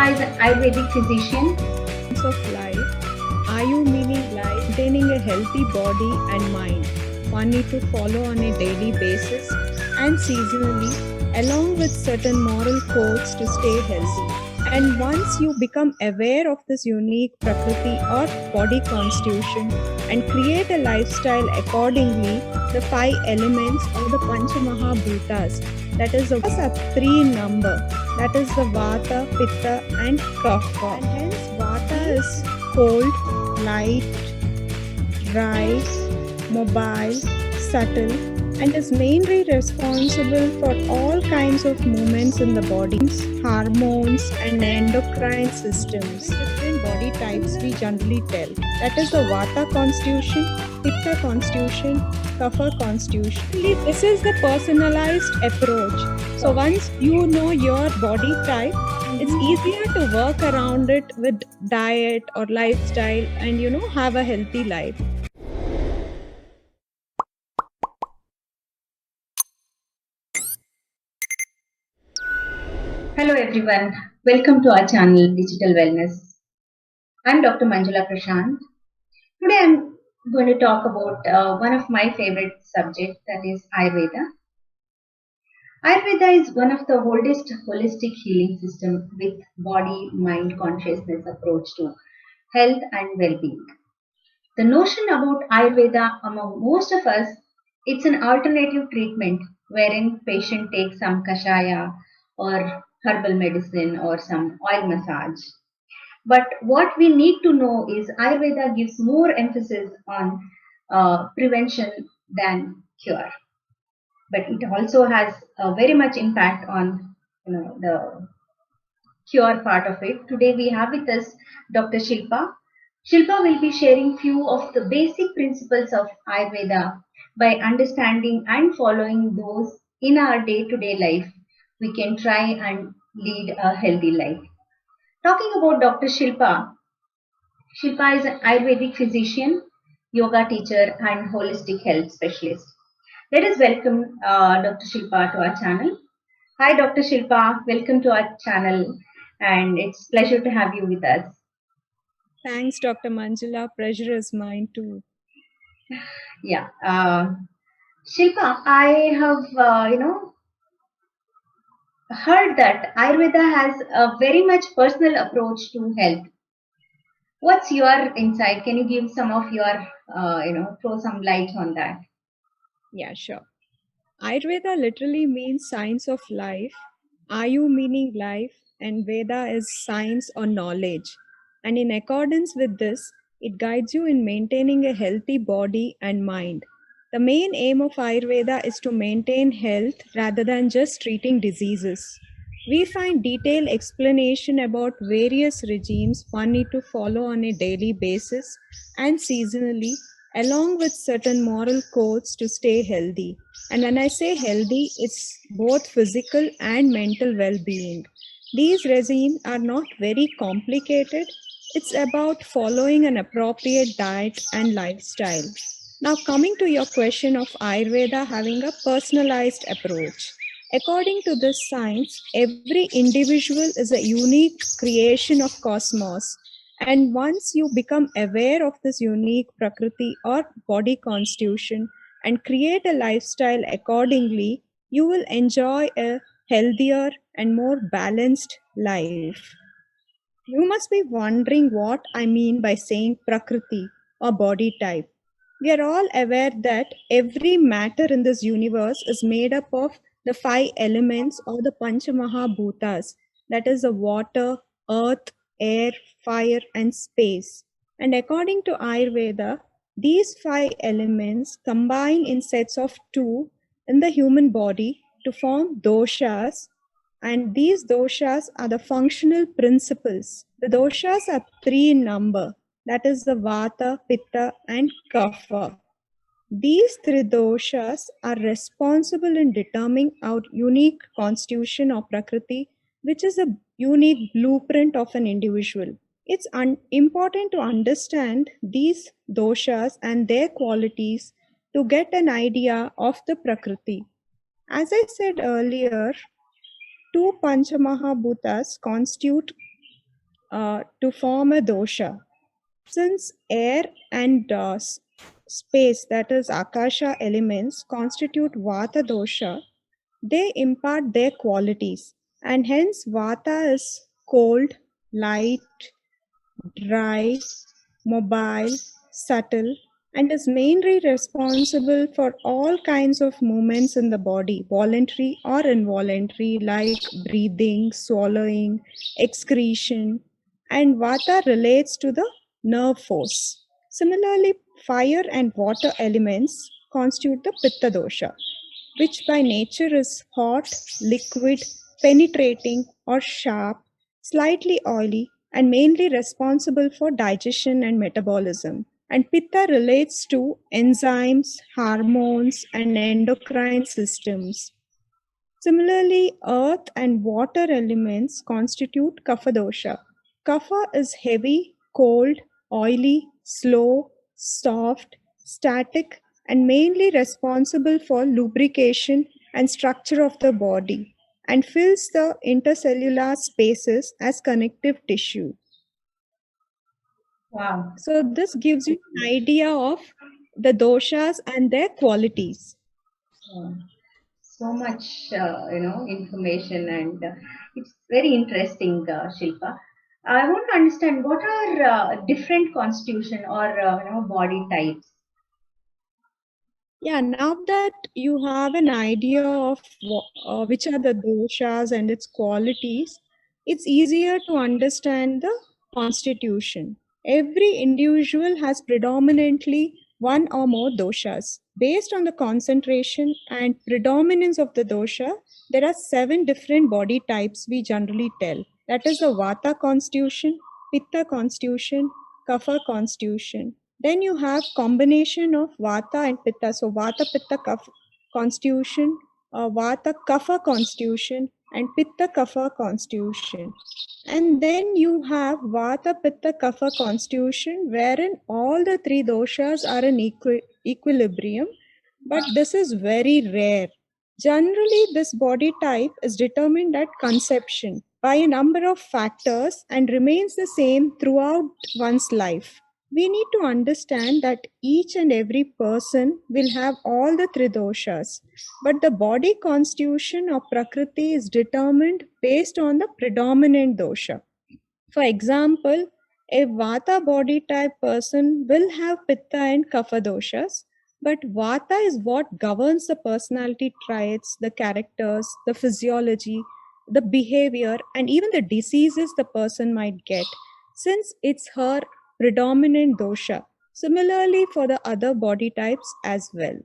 Shilpa is an Ayurvedic physician. Of life. Are you meaning life? Maintaining a healthy body and mind. One need to follow on a daily basis and seasonally, along with certain moral codes to stay healthy. And once you become aware of this unique prakriti or body constitution and create a lifestyle accordingly, the five elements or the Panchamahabhutas, that is the three in number, that is the Vata, Pitta, and Kapha. And hence, Vata is cold, light, dry, mobile, subtle, and is mainly responsible for all kinds of movements in the body, hormones, and endocrine systems. Different body types we generally tell. That is the Vata constitution, Pitta constitution, Kapha constitution. This is the personalized approach. So once you know your body type, it's easier to work around it with diet or lifestyle and have a healthy life. Hello everyone, welcome to our channel Digital Wellness. I'm Dr. Manjula Prashant. Today I'm going to talk about one of my favorite subjects, that is Ayurveda. Ayurveda is one of the oldest holistic healing systems with body, mind, consciousness approach to health and well-being. The notion about Ayurveda among most of us, it's an alternative treatment wherein patient takes some kashaya or herbal medicine or some oil massage. But what we need to know is Ayurveda gives more emphasis on prevention than cure. But it also has a very much impact on the cure part of it. Today we have with us Dr. Shilpa. Shilpa will be sharing few of the basic principles of Ayurveda. By understanding and following those in our day-to-day life, we can try and lead a healthy life. Talking about Dr. Shilpa, Shilpa is an Ayurvedic physician, yoga teacher, and holistic health specialist. Let us welcome Dr. Shilpa to our channel. Hi, Dr. Shilpa. Welcome to our channel, and it's pleasure to have you with us. Thanks, Dr. Manjula. Pleasure is mine too. Yeah, Shilpa, I have heard that Ayurveda has a very much personal approach to health. What's your insight? Can you give some of your throw some light on that? Yeah, sure. Ayurveda literally means science of life. Ayu meaning life, and Veda is science or knowledge. And in accordance with this, it guides you in maintaining a healthy body and mind. The main aim of Ayurveda is to maintain health rather than just treating diseases. We find detailed explanation about various regimes one need to follow on a daily basis and seasonally, along with certain moral codes to stay healthy. And when I say healthy, it's both physical and mental well being. These regimes are not very complicated, it's about following an appropriate diet and lifestyle. Now, coming to your question of Ayurveda having a personalized approach. According to this science, every individual is a unique creation of cosmos. And once you become aware of this unique prakriti or body constitution and create a lifestyle accordingly, you will enjoy a healthier and more balanced life. You must be wondering what I mean by saying prakriti or body type. We are all aware that every matter in this universe is made up of the five elements or the Panchamahabhutas, that is the water, earth, air, fire, and space. And according to Ayurveda, these five elements combine in sets of two in the human body to form doshas, and these doshas are the functional principles. The doshas are three in number, that is the Vata, Pitta, and Kapha. These three doshas are responsible in determining our unique constitution or Prakriti, which is a unique blueprint of an individual. It's important to understand these doshas and their qualities to get an idea of the Prakriti. As I said earlier, two Panchamahabhutas constitute to form a dosha. Since air and space, that is akasha elements, constitute vata dosha, they impart their qualities, and hence vata is cold, light, dry, mobile, subtle, and is mainly responsible for all kinds of movements in the body, voluntary or involuntary, like breathing, swallowing, excretion, and vata relates to the nerve force. Similarly, fire and water elements constitute the pitta dosha, which by nature is hot, liquid, penetrating, or sharp, slightly oily, and mainly responsible for digestion and metabolism. And Pitta relates to enzymes, hormones, and endocrine systems. Similarly, earth and water elements constitute Kapha dosha. Kapha is heavy, cold, oily, slow, soft, static, and mainly responsible for lubrication and structure of the body and fills the intercellular spaces as connective tissue. Wow. So, this gives you an idea of the doshas and their qualities. So much, information, and it's very interesting, Shilpa. I want to understand what are different constitution or body types. Yeah, now that you have an idea of which are the doshas and its qualities, it's easier to understand the constitution. Every individual has predominantly one or more doshas. Based on the concentration and predominance of the dosha, there are 7 different body types we generally tell. That is the vata constitution, pitta constitution, kapha constitution. Then you have combination of vata and pitta. So vata pitta kapha constitution, vata kapha constitution, and pitta kapha constitution. And then you have vata pitta kapha constitution, wherein all the 3 doshas are in equilibrium. But this is very rare. Generally, this body type is determined at conception by a number of factors and remains the same throughout one's life. We need to understand that each and every person will have all the 3 doshas, but the body constitution of Prakriti is determined based on the predominant dosha. For example, a Vata body type person will have Pitta and Kapha doshas, but Vata is what governs the personality traits, the characters, the physiology, the behavior, and even the diseases the person might get, since it's her predominant dosha. Similarly, for the other body types as well.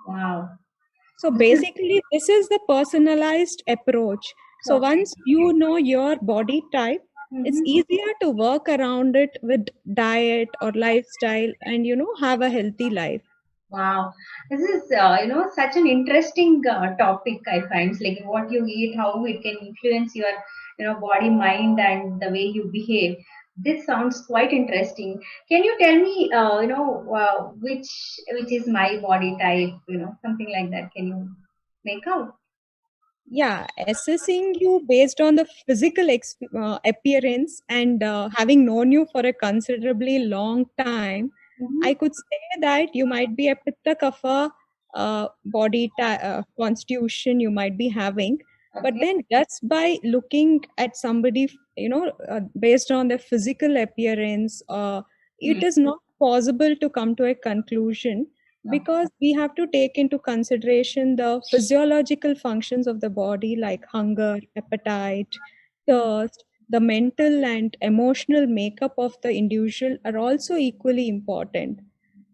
Wow. So This is basically, this is the personalized approach. So okay. once you know your body type, it's Mhm. easier to work around it with diet or lifestyle and have a healthy life. Wow, this is such an interesting topic. I find it's like what you eat, how it can influence your body, mind, and the way you behave. This sounds quite interesting. Can you tell me which is my body type? Something like that. Can you make out? Yeah, assessing you based on the physical appearance and having known you for a considerably long time, I Hmm. could say that you might be a Pitta Kapha constitution you might be having. But Okay. then just by looking at somebody, based on their physical appearance, Hmm. it is not possible to come to a conclusion Okay. because we have to take into consideration the physiological functions of the body like hunger, appetite, thirst. The mental and emotional makeup of the individual are also equally important.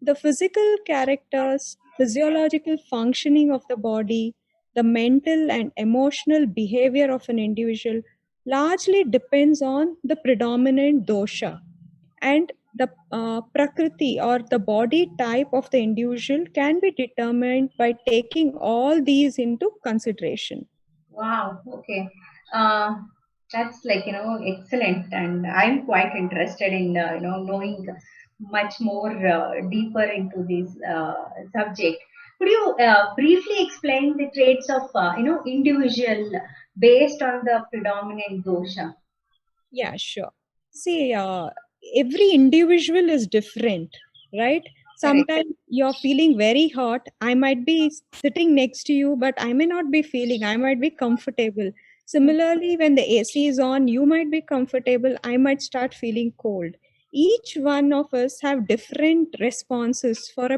The physical characters, physiological functioning of the body, the mental and emotional behavior of an individual largely depends on the predominant dosha, and the prakriti or the body type of the individual can be determined by taking all these into consideration. Wow. Okay. Uh, that's like excellent, and I'm quite interested in knowing much more deeper into this subject. Could you briefly explain the traits of individual based on the predominant dosha? Yeah, sure. See, every individual is different, right? Correct. Sometimes you're feeling very hot. I might be sitting next to you, but I may not be feeling, I might be comfortable. Similarly, when the AC is on, you might be comfortable, I might start feeling cold. Each one of us have different responses for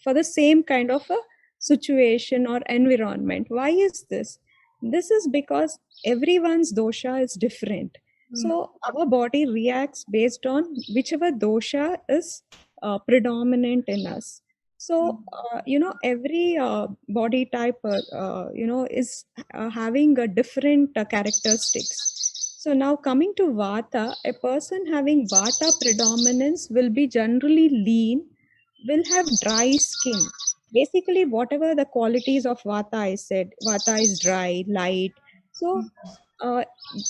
for the same kind of a situation or environment. Why is this? This is because everyone's dosha is different, so our body reacts based on whichever dosha is predominant in us. So every body type is having a different characteristics. So now coming to vata, a person having vata predominance will be generally lean, will have dry skin. Basically, whatever the qualities of vata I said, vata is dry, light. So uh,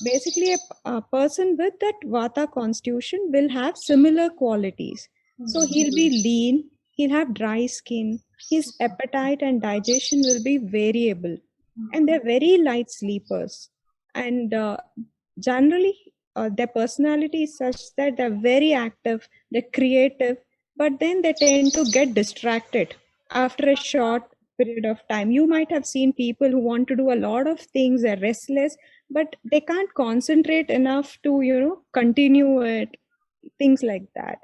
basically a person with that vata constitution will have similar qualities. So he'll be lean, he'll have dry skin, his appetite and digestion will be variable, and they're very light sleepers. And generally their personality is such that they're very active, they're creative, but then they tend to get distracted after a short period of time. You might have seen people who want to do a lot of things, they're restless, but they can't concentrate enough to continue it, things like that.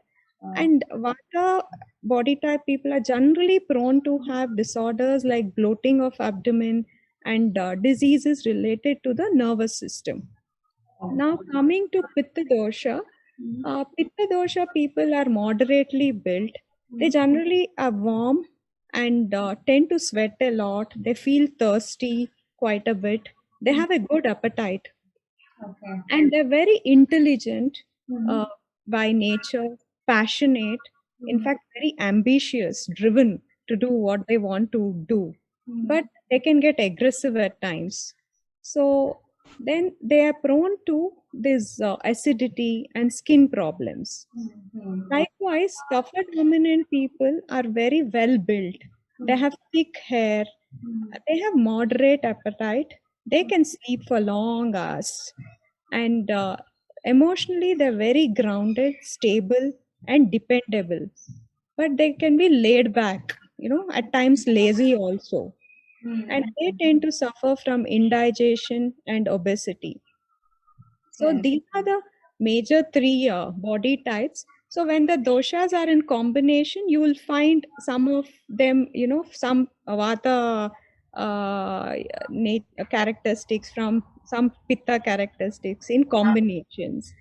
And vata body type people are generally prone to have disorders like bloating of abdomen and diseases related to the nervous system. Now coming to pitta dosha, pitta dosha people are moderately built. They generally are warm and tend to sweat a lot. They feel thirsty quite a bit. They have a good appetite Okay. and they're very intelligent Mhm. uh, by nature, passionate, in Mhm. fact, very ambitious, driven to do what they want to do. But Mhm. they can get aggressive at times. So then they are prone to this acidity and skin problems. Mhm. Likewise, kapha dominant people are very well built. They have thick hair, they have moderate appetite, they can sleep for long hours, and emotionally they're very grounded, stable, and dependable. But they can be laid back, at times lazy also. And Mhm. they tend to suffer from indigestion and obesity. So Yes. these are the major three body types. So when the doshas are in combination, you will find some of them, some vata characteristics from some pitta characteristics in combinations.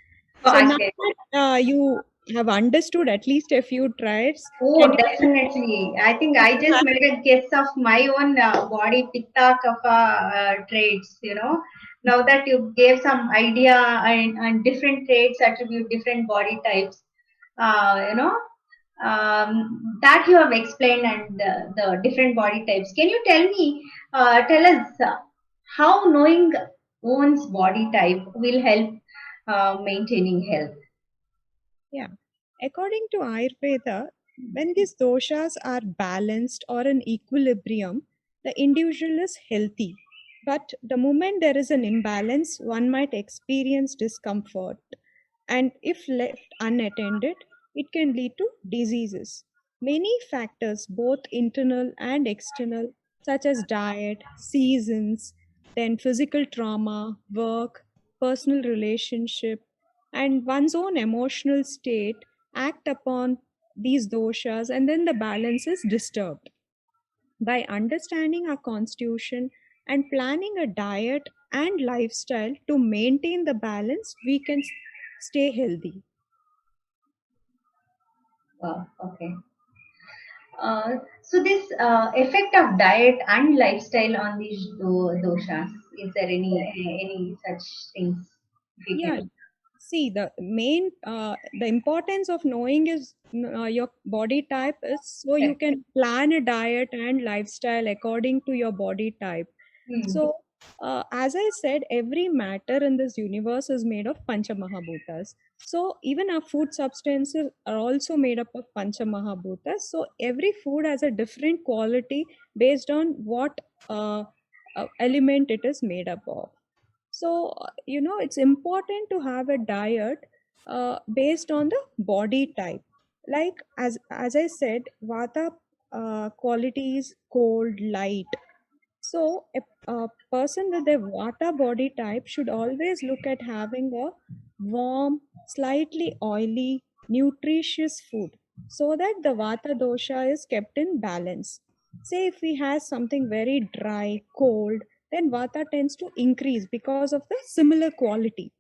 So now Okay. that you have understood at least a few traits, can Oh, you definitely. I think I just made a guess of my own body pitta kapha traits, Now that you gave some idea and different traits attribute different body types, that you have explained and the different body types. Can you tell us how knowing one's body type will help maintaining health? Yeah. According to Ayurveda, when these doshas are balanced or in equilibrium, the individual is healthy. But the moment there is an imbalance, one might experience discomfort. And if left unattended, it can lead to diseases. Many factors, both internal and external, such as diet, seasons, then physical trauma, work, personal relationship, and one's own emotional state act upon these doshas, and then the balance is disturbed. By understanding our constitution and planning a diet and lifestyle to maintain the balance, we can stay healthy. Okay. So this effect of diet and lifestyle on these doshas, is there any such things? If you Yeah, can. see, the importance of knowing is your body type is so you Correct. can plan a diet and lifestyle according to your body type. Hmm. So, as I said, every matter in this universe is made of Pancha Mahabhutas. So, even our food substances are also made up of Pancha Mahabhutas. So, every food has a different quality based on what element it is made up of. So, it's important to have a diet based on the body type. Like as I said, vata quality is cold, light. So a person with a vata body type should always look at having a warm, slightly oily, nutritious food so that the vata dosha is kept in balance. Say if he has something very dry, cold, then vata tends to increase because of the similar quality.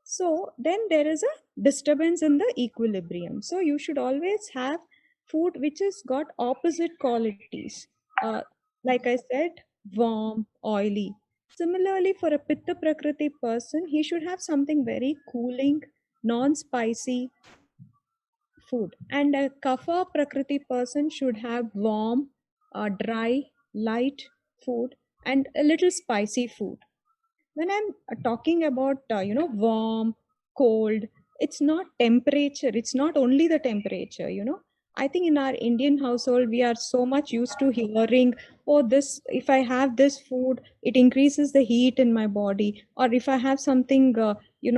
So then there is a disturbance in the equilibrium. So you should always have food which has got opposite qualities. Like I said, warm, oily. Similarly, for a Pitta Prakriti person, he should have something very cooling, non-spicy food. And a Kapha Prakriti person should have warm, dry, light food and a little spicy food. When I'm talking about warm, cold, it's not temperature, it's not only the temperature, I think in our Indian household we are so much used to hearing, oh, this, if I have this food, it increases the heat in my body. Or if I have something,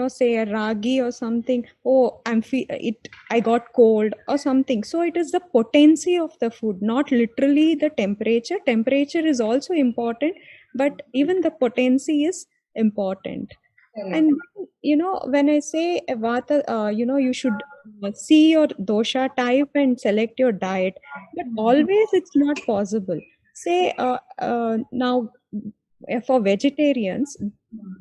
say a ragi or something, oh, I got cold or something. So it is the potency of the food, not literally the temperature. Temperature is also important, but even the potency is important. Correct. And when I say vata, you should see your dosha type and select your diet, but always it's not possible. Say now, for vegetarians,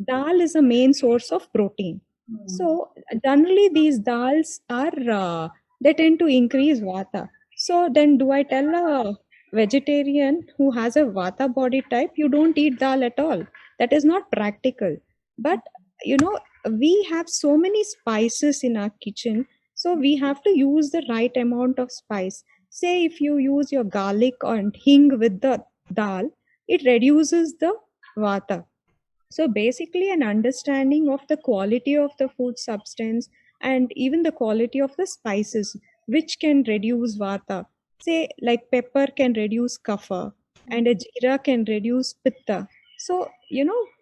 dal is a main source of protein. So generally these dals are they tend to increase vata. So then do I tell a vegetarian who has a vata body type, you don't eat dal at all? That is not practical. But you know we have so many spices in our kitchen, so we have to use the right amount of spice. Say if you use your garlic and hing with the dal, it reduces the vata. So basically, an understanding of the quality of the food substance and even the quality of the spices, which can reduce vata. Say, like pepper can reduce kapha, and a jeera can reduce pitta. So,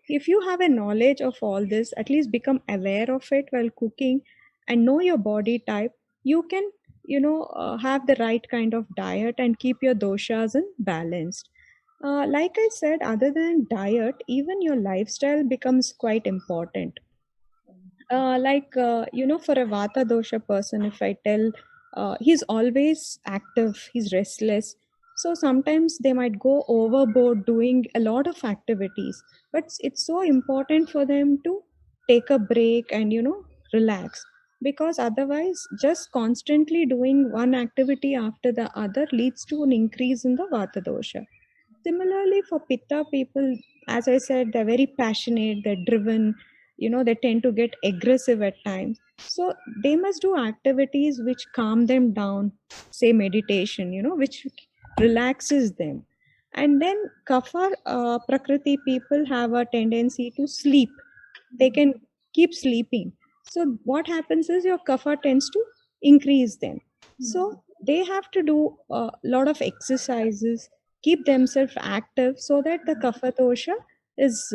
if you have a knowledge of all this, at least become aware of it while cooking and know your body type, you can, have the right kind of diet and keep your doshas in balanced. Like I said, other than diet, even your lifestyle becomes quite important. For a Vata dosha person, if I tell, he's always active, he's restless. So sometimes they might go overboard doing a lot of activities, but it's so important for them to take a break and, relax. Because otherwise, just constantly doing one activity after the other leads to an increase in the Vata dosha. Similarly, for Pitta people, as I said, they're very passionate, they're driven, they tend to get aggressive at times. So they must do activities which calm them down, say meditation, which relaxes them. And then Kapha Prakriti people have a tendency to sleep. They can keep sleeping. So what happens is your Kapha tends to increase them. So they have to do a lot of exercises, keep themselves active so that the kapha dosha is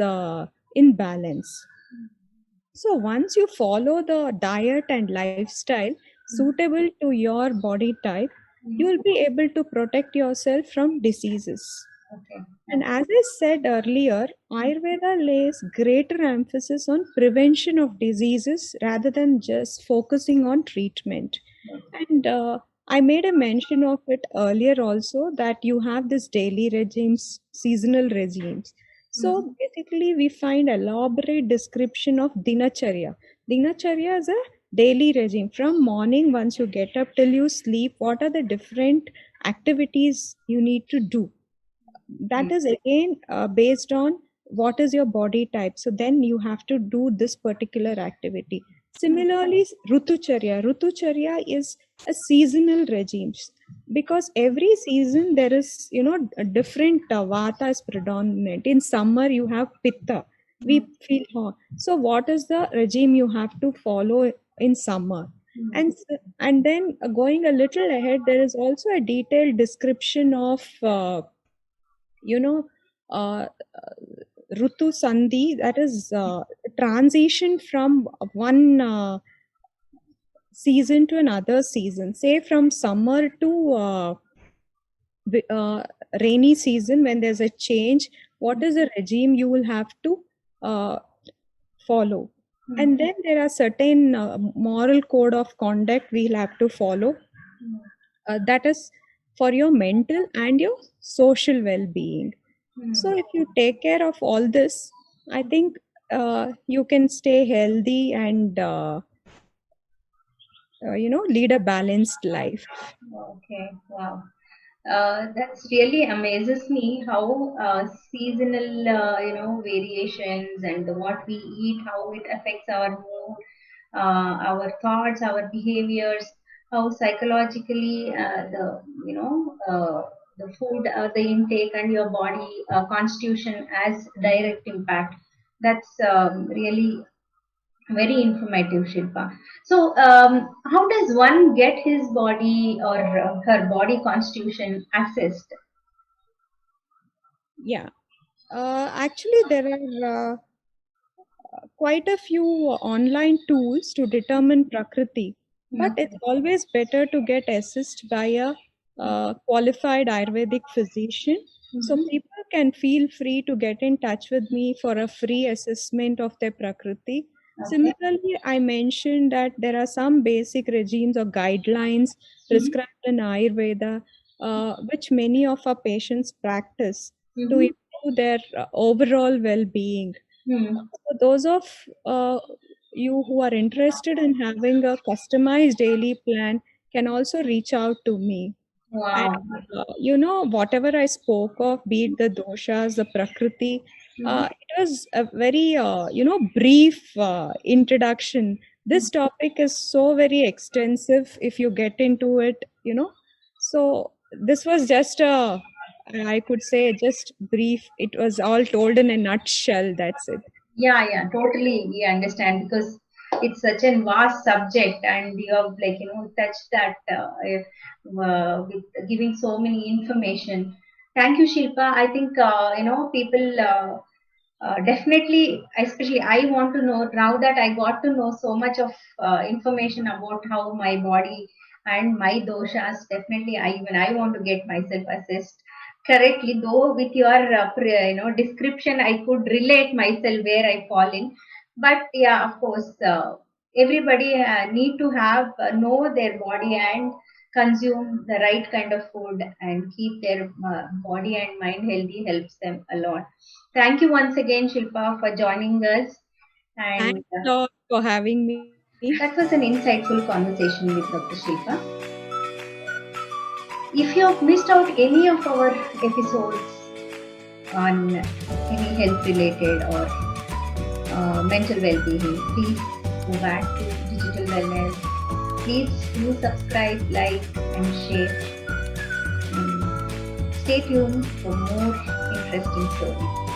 in balance. So once you follow the diet and lifestyle suitable to your body type, you will be able to protect yourself from diseases. Okay. And as I said earlier, Ayurveda lays greater emphasis on prevention of diseases rather than just focusing on treatment. And I made a mention of it earlier also, that you have this daily regimes, seasonal regimes. So basically, we find elaborate description of dinacharya. Dinacharya is a daily regime. From morning, once you get up till you sleep, what are the different activities you need to do? That is again based on what is your body type. So then you have to do this particular activity. Similarly, rutucharya is a seasonal regime, because every season there is a different vata is predominant. In summer you have pitta, we feel hot. So what is the regime you have to follow in summer? And then going a little ahead, there is also a detailed description of you know uh, rutu sandhi, that is transition from one season to another season, say from summer to rainy season, when there's a change, what is the regime you will have to uh, follow? And then there are certain moral code of conduct we'll have to follow. That is for your mental and your social well-being. So if you take care of all this, I think you can stay healthy and lead a balanced life. Okay, wow. That's really amazes me how seasonal, variations and what we eat, how it affects our mood, our thoughts, our behaviors, how psychologically the food, the intake, and your body constitution has direct impact. That's really very informative, Shilpa. So, how does one get his body or her body constitution assessed? Yeah. Actually, there are quite a few online tools to determine Prakriti, but it's always better to get assessed by a qualified Ayurvedic physician. So people can feel free to get in touch with me for a free assessment of their Prakriti. Okay. Similarly, I mentioned that there are some basic regimes or guidelines prescribed in Ayurveda, which many of our patients practice to improve their overall well-being. So those of you who are interested in having a customized daily plan can also reach out to me. And Wow. whatever I spoke of, be it the doshas, the prakriti, it was a very brief introduction. This topic is so very extensive if you get into it. So this was just I could say just brief. It was all told in a nutshell. That's it. Yeah, totally. We understand because it's such a vast subject, and you have touched that with giving so many information. Thank you, Shilpa. I think people. Definitely, especially I want to know now that I got to know so much of information about how my body and my doshas. Definitely, even I want to get myself assessed correctly. Though with your description, I could relate myself where I fall in. But yeah, of course, everybody need to have know their body and consume the right kind of food and keep their body and mind healthy helps them a lot. Thank you once again, Shilpa, for joining us. And Thanks a lot for having me. that was an insightful conversation with Dr. Shilpa. If you have missed out any of our episodes on any health related or mental well being, please go back to Digital Wellness. Please do subscribe, like, and share. And stay tuned for more interesting stories.